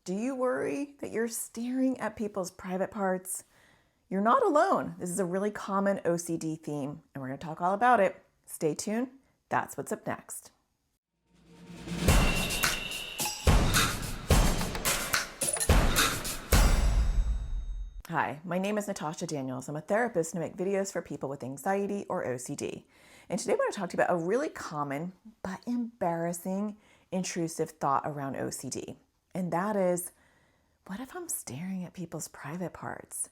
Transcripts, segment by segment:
Do you worry that you're staring at people's private parts? You're not alone. This is a really common OCD theme, and we're going to talk all about it. Stay tuned. That's what's up next. Hi, my name is Natasha Daniels. I'm a therapist and I make videos for people with anxiety or OCD. And today I want to talk to you about a really common but embarrassing intrusive thought around OCD. And that is, what if I'm staring at people's private parts?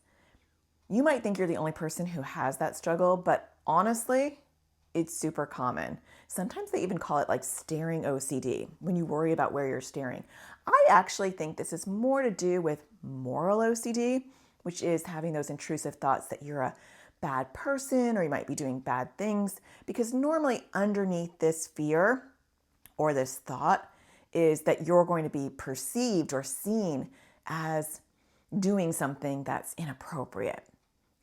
You might think you're the only person who has that struggle, but honestly, it's super common. Sometimes they even call it like staring OCD when you worry about where you're staring. I actually think this is more to do with moral OCD, which is having those intrusive thoughts that you're a bad person or you might be doing bad things, because normally underneath this fear or this thought is that you're going to be perceived or seen as doing something that's inappropriate.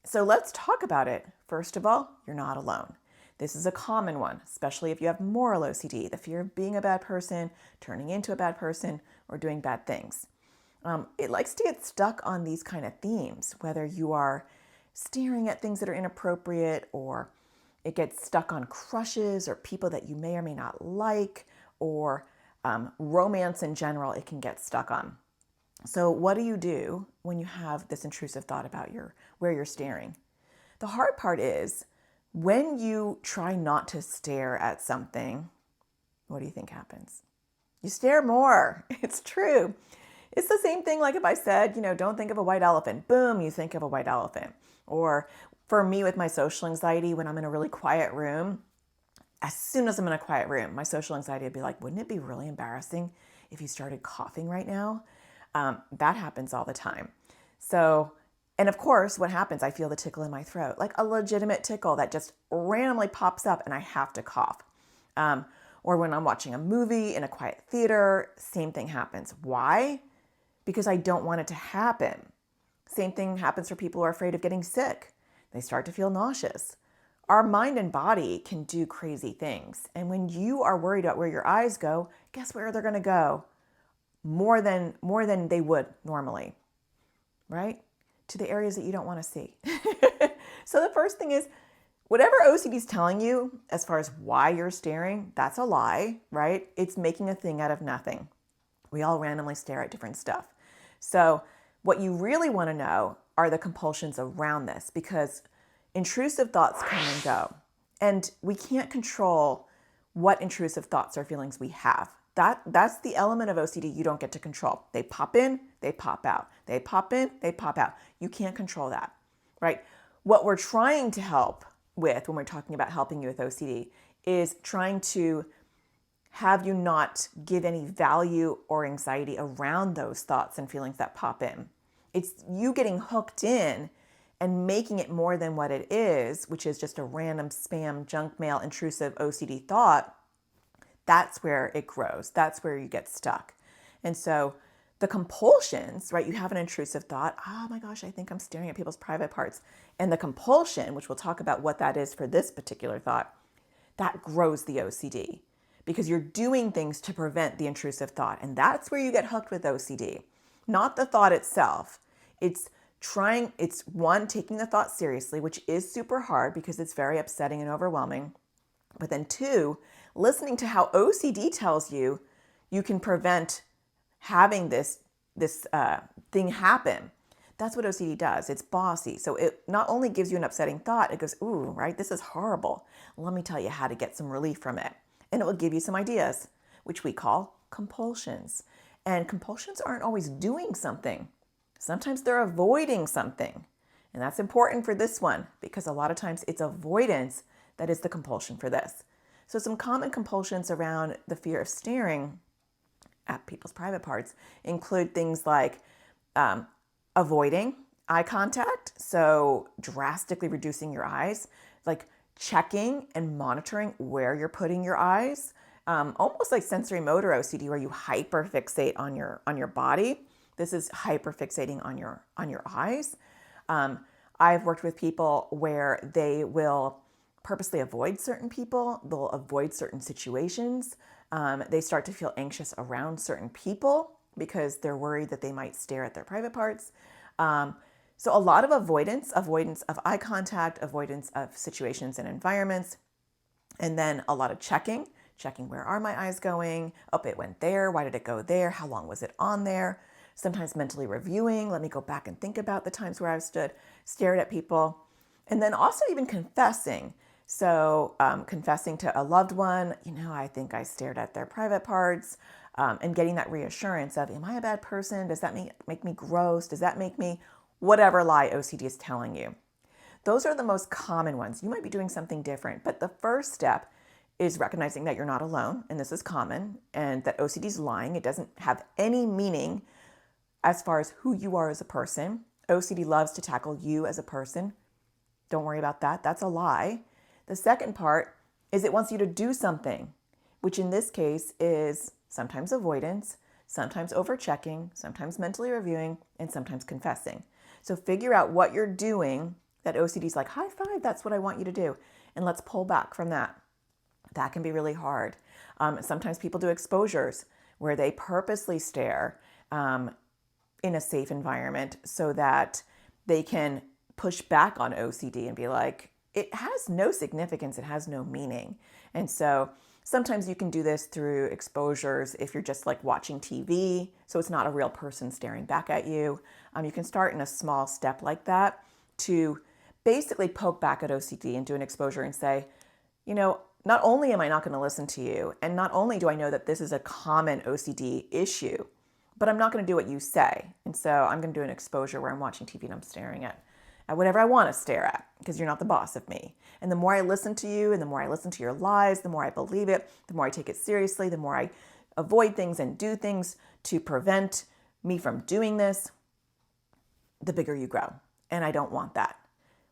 So let's talk about it. First of all, you're not alone. This is a common one, especially if you have moral OCD, the fear of being a bad person, turning into a bad person, or doing bad things. It likes to get stuck on these kind of themes, whether you are staring at things that are inappropriate, or it gets stuck on crushes or people that you may or may not like, or romance in general, it can get stuck on. So what do you do when you have this intrusive thought about where you're staring? The hard part is when you try not to stare at something, what do you think happens? You stare more. It's true. It's the same thing like if I said, don't think of a white elephant. Boom, you think of a white elephant. Or for me with my social anxiety, when I'm in a really quiet room, as soon as I'm in a quiet room, my social anxiety would be like, wouldn't it be really embarrassing if you started coughing right now? That happens all the time. So, and of course, what happens, I feel the tickle in my throat, like a legitimate tickle that just randomly pops up and I have to cough. Or when I'm watching a movie in a quiet theater, same thing happens. Why? Because I don't want it to happen. Same thing happens for people who are afraid of getting sick. They start to feel nauseous. Our mind and body can do crazy things. And when you are worried about where your eyes go, guess where they're going to go? More than they would normally, right? To the areas that you don't want to see. So the first thing is, whatever OCD is telling you as far as why you're staring, that's a lie, right? It's making a thing out of nothing. We all randomly stare at different stuff. So what you really want to know are the compulsions around this, because intrusive thoughts come and go. And we can't control what intrusive thoughts or feelings we have. That's the element of OCD you don't get to control. They pop in, they pop out. They pop in, they pop out. You can't control that, right? What we're trying to help with when we're talking about helping you with OCD is trying to have you not give any value or anxiety around those thoughts and feelings that pop in. It's you getting hooked in and making it more than what it is, which is just a random spam, junk mail, intrusive OCD thought. That's where it grows. That's where you get stuck. And so the compulsions, right? You have an intrusive thought. Oh my gosh, I think I'm staring at people's private parts. And the compulsion, which we'll talk about what that is for this particular thought, that grows the OCD because you're doing things to prevent the intrusive thought. And that's where you get hooked with OCD, not the thought itself. It's one, taking the thought seriously, which is super hard because it's very upsetting and overwhelming. But then two, listening to how OCD tells you you can prevent having this thing happen. That's what OCD does. It's bossy. So it not only gives you an upsetting thought, it goes, ooh, right, this is horrible. Let me tell you how to get some relief from it. And it will give you some ideas, which we call compulsions. And compulsions aren't always doing something. Sometimes they're avoiding something. And that's important for this one because a lot of times it's avoidance that is the compulsion for this. So some common compulsions around the fear of staring at people's private parts include things like avoiding eye contact, so drastically reducing your eyes, like checking and monitoring where you're putting your eyes, almost like sensory motor OCD where you hyperfixate on your body. This is hyperfixating on your eyes. I've worked with people where they will purposely avoid certain people. They'll avoid certain situations. They start to feel anxious around certain people because they're worried that they might stare at their private parts. So a lot of avoidance of eye contact, avoidance of situations and environments, and then a lot of checking where are my eyes going? Oh, it went there. Why did it go there? How long was it on there? Sometimes mentally reviewing. Let me go back and think about the times where I've stared at people. And then also even confessing. So confessing to a loved one, I think I stared at their private parts, and getting that reassurance of, am I a bad person? Does that make me gross? Does that make me whatever lie OCD is telling you? Those are the most common ones. You might be doing something different, but the first step is recognizing that you're not alone, and this is common, and that OCD is lying. It doesn't have any meaning as far as who you are as a person. OCD loves to tackle you as a person. Don't worry about that. That's a lie. The second part is it wants you to do something, which in this case is sometimes avoidance, sometimes overchecking, sometimes mentally reviewing, and sometimes confessing. So figure out what you're doing that OCD is like, high five, that's what I want you to do. And let's pull back from that. That can be really hard. Sometimes people do exposures where they purposely stare in a safe environment so that they can push back on OCD and be like, it has no significance, it has no meaning. And so sometimes you can do this through exposures if you're just like watching TV, so it's not a real person staring back at you. You can start in a small step like that to basically poke back at OCD and do an exposure and say, not only am I not going to listen to you, and not only do I know that this is a common OCD issue, but I'm not going to do what you say. And so I'm going to do an exposure where I'm watching TV and I'm staring at whatever I want to stare at, because you're not the boss of me. And the more I listen to you and the more I listen to your lies, the more I believe it, the more I take it seriously, the more I avoid things and do things to prevent me from doing this, the bigger you grow. And I don't want that.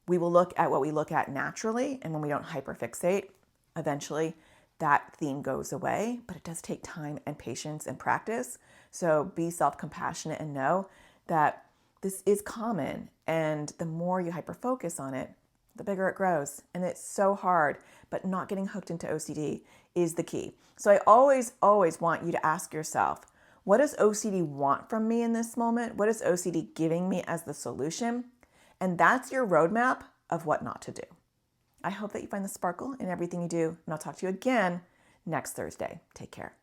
We will look at what we look at naturally, and when we don't hyperfixate, eventually that theme goes away, but it does take time and patience and practice. So be self-compassionate and know that this is common, and the more you hyper-focus on it, the bigger it grows. And it's so hard, but not getting hooked into OCD is the key. So I always want you to ask yourself, what does OCD want from me in this moment? What is OCD giving me as the solution? And that's your roadmap of what not to do. I hope that you find the sparkle in everything you do, and I'll talk to you again next Thursday. Take care.